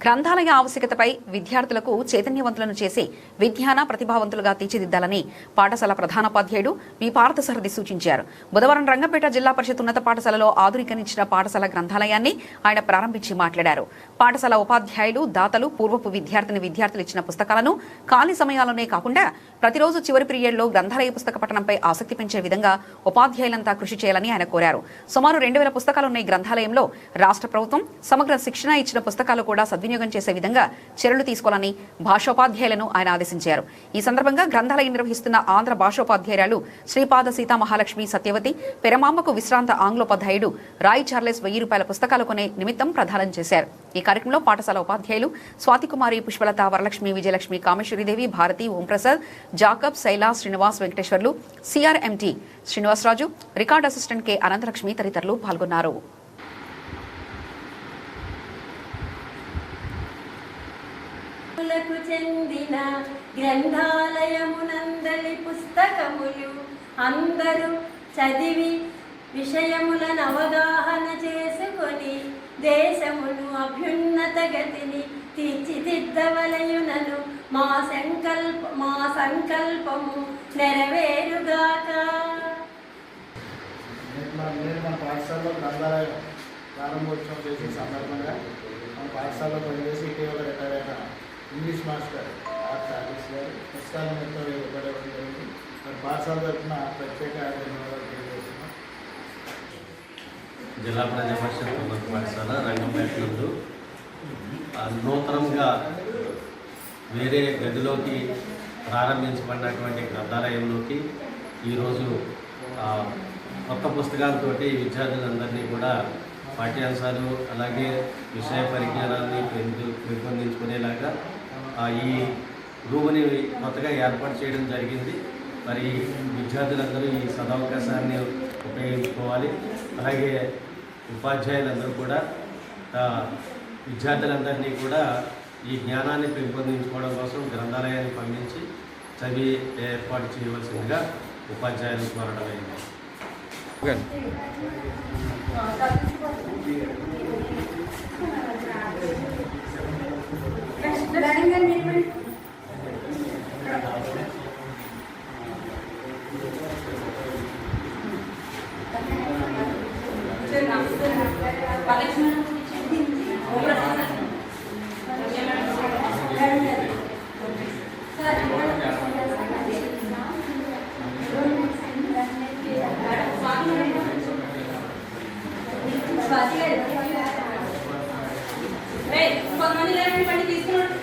గ్రంథాలయ ఆవశ్యకతపై విద్యార్థులకు చైతన్యవంతులను చేసి విజ్ఞాన ప్రతిభావంతులుగా తీర్చిదిద్దాలని పాఠశాల ప్రధానోపాధ్యాయుడు వి పార్థసారథి సూచించారు. బుధవారం రంగంపేట జిల్లా పరిషత్ ఉన్నత పాఠశాలలో ఆధునీకరించిన పాఠశాల గ్రంథాలయాన్ని ఆయన ప్రారంభించి మాట్లాడారు. పాఠశాల ఉపాధ్యాయులు, దాతలు, పూర్వపు విద్యార్థులు ఇచ్చిన పుస్తకాలను ఖాళీ సమయాల్లోనే కాకుండా ప్రతిరోజు చివరి పీరియడ్లో గ్రంథాలయ పుస్తక పఠనంపై ఆసక్తి పెంచే విధంగా ఉపాధ్యాయులంతా కృషి చేయాలని ఆయన కోరారు. సుమారు 2000 పుస్తకాలున్న ఈ గ్రంథాలయంలో రాష్ట్ర ప్రభుత్వం సమగ్ర శిక్షణ ఇచ్చిన పుస్తకాలు కూడా సద్వినియోగం చేసే విధంగా చర్యలు తీసుకోవాలని భాషోపాధ్యాయులను ఆయన ఆదేశించారు. ఈ సందర్భంగా గ్రంథాలయం నిర్వహిస్తున్న ఆంధ్ర భాషోపాధ్యాయురాలు శ్రీపాద సీతా మహాలక్ష్మి సత్యవతి పెరమాంబకు విశ్రాంత ఆంగ్లోపాధ్యాయుడు రాయ్ చార్లెస్ 1000 రూపాయల పుస్తకాలు కొనే నిమిత్తం ప్రదానం చేశారు. ఈ కార్యక్రమంలో పాఠశాల ఉపాధ్యాయులు Swathikumari, Pushpalatha, Varalakshmi, Vijayalakshmi, Kameswaridevi, Bharathi, Omprasad, Jacob, Shaila, Srinivas, Venkateswarlu, CRMT Srinivasaraju, record assistant K Ananthalakshmi తదితరులు పాల్గొన్నారు. చెందిన గ్రంథాలయమునందలి పుస్తకములు అందరూ చదివి విషయములను అవగాహన చేసుకొని దేశమును అభ్యున్నత గతిని తీర్చిదిద్దవలయునను మా సంకల్పము నెరవేరుగాక. మన పాఠశాలలో గ్రంథాలయం ప్రారంభోత్సవం చేసే సందర్భంగా మన పాఠశాలలో పనిచేసి ఇటీవల రిటైర్ అయిన ఇంగ్లీష్ మాస్టర్ ఆర్ చార్లెస్ గారు పుస్తకాలను ఎంతో ఇవ్వడం జరిగింది. మన పాఠశాల తరఫున ప్రత్యేక ధన్యవాదాలు తెలియజేస్తున్నాం. జిల్లా ప్రజా పరిషత్ ఉన్నత పాఠశాల రంగంపేట నందు నూతనంగా వేరే గదిలోకి ప్రారంభించబడినటువంటి గ్రంథాలయంలోకి ఈరోజు కొత్త పుస్తకాలతోటి విద్యార్థులందరినీ కూడా పాఠ్యాంశాలు అలాగే విషయ పరిజ్ఞానాన్ని పెంపొందించుకునేలాగా ఈ రూమ్ని కొత్తగా ఏర్పాటు చేయడం జరిగింది. మరి విద్యార్థులందరూ ఈ సదవకాశాన్ని ఉపయోగించుకోవాలి. అలాగే ఉపాధ్యాయులందరూ కూడా విద్యార్థులందరినీ కూడా ఈ జ్ఞానాన్ని పెంపొందించుకోవడం కోసం గ్రంథాలయాన్ని పంపించి చదివి ఏర్పాటు చేయవలసిందిగా ఉపాధ్యాయులు కోరడమైంది. కొంతమంది లేని పని తీసుకున్నాడు.